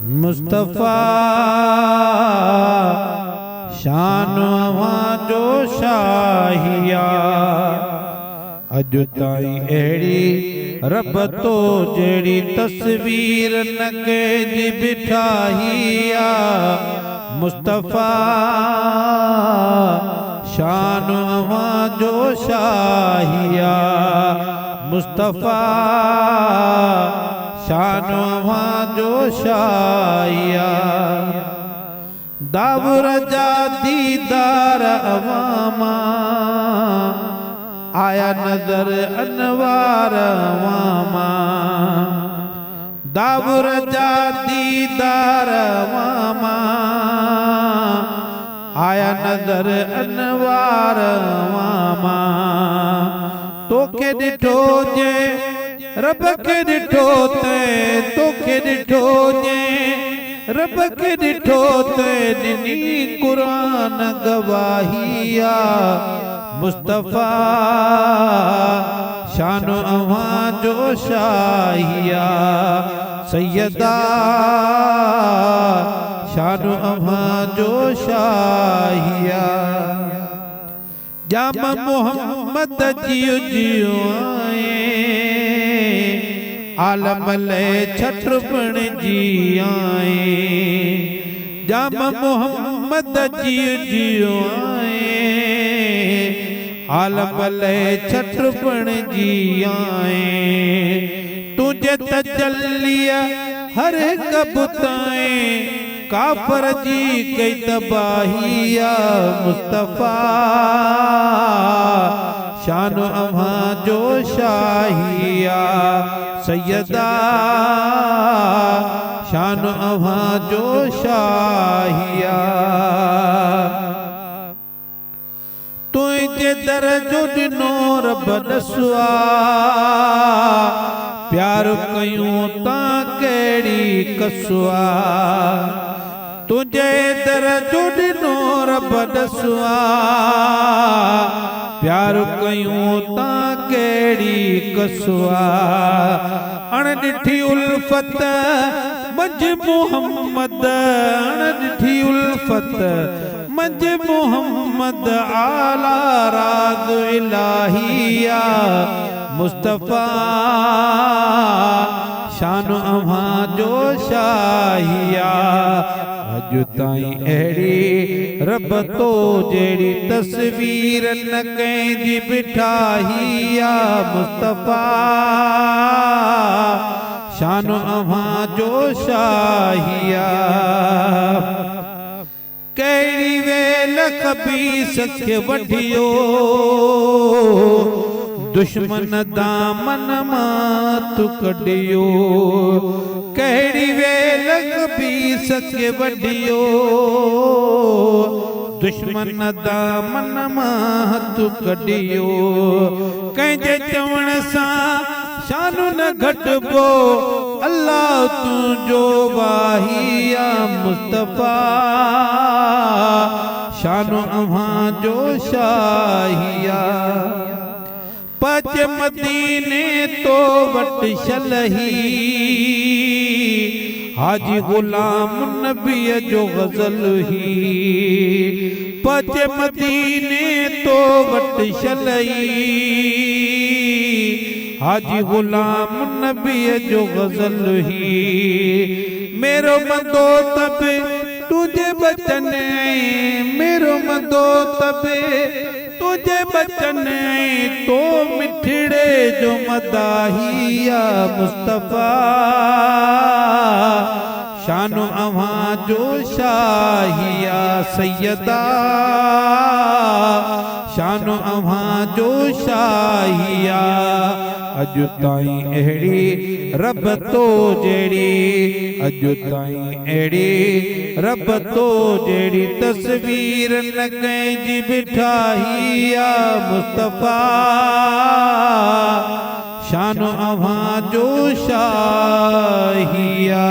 मुस्तफा शान जो शाहिया अॼु ताईं अहिड़ी रब तो जहिड़ी तस्वीर न कंहिंजी बिठाहिया मुस्तफा शान जो शाहिया मुस्तफा शान जो शाहिया दावर जा दीदार अवामा आया नजर अनवार अवामा दावर जा दीदार अवामा आया नजर अनवार अवामा तोखे ॾिठो जे रब के ॾिठो ते तोखे ॾिठो जे रब के ॾिठो ते ॾिनी क़ुरान गवाहिया मुस्तफा शान अव्हां जो शाहिया सैयदा शान अव्हां जो शाहिया जाम मोहम्मद जियो जियो आए आलम ले छत्रपण जी आए जाम मोहम्मद जियो जियो आए आलम ले छत्रपण जी आए तुझे तजल्लिया हर कबुताए काफर जी कई तबाहिया मुस्तफा शान अव्हां जो शाहिया सैयदा शान अव्हां जो शाहिया तुझे दर जो ॾिनो रब ॾसुआ प्यार कयूं तां कहिड़ी कसुआ तुझे दर जो ॾिनो रब ॾसुआ प्यार कयूं तां कहिड़ी कसुआ अणॾिठी उल्फत मंझ मोहम्मद अणॾिठी उल्फत मंझ मोहम्मद आला राज इलाहिया मुस्तफा शान अव्हां जो शाहिया अॼु ताईं अहिड़ी रब तो जहिड़ी तस्वीर न कंहिंजी बिठाहिया मुस्तफा शान अव्हां जो शाहिया कहिड़ी वेल खबीस खे वठियो दुश्मन दामन मां तू कढियो कहिड़ी वेल खबीस खे वठियो दुश्मन दामन मां तू कढियो कंहिंजे चवण सां शान न घटबो अल्लाह तुंहिंजो वाहिया मुस्तफा शान अव्हां जो शाहिया पच मदीने तो वट शलही हाजी गुलाम नबी जो गजल ही पच मदीने तो वट शलही हाजी गुलाम नबी जो गजल ही मेरो मदो तब तुझे बचन मेरो मदो तब तुझे बचन तो मिठड़े जो मदाहिया मुस्तफा शान अव्हां जो शाहिया सैयदा शान अव्हां जो शाहिया अॼु ताईं अहिड़ी रब तो जहिड़ी अॼु ताईं अहिड़ी रब तो जहिड़ी तस्वीर न कंहिंजी बिठाहिया मुस्तफा शान अव्हां जो शाहिया।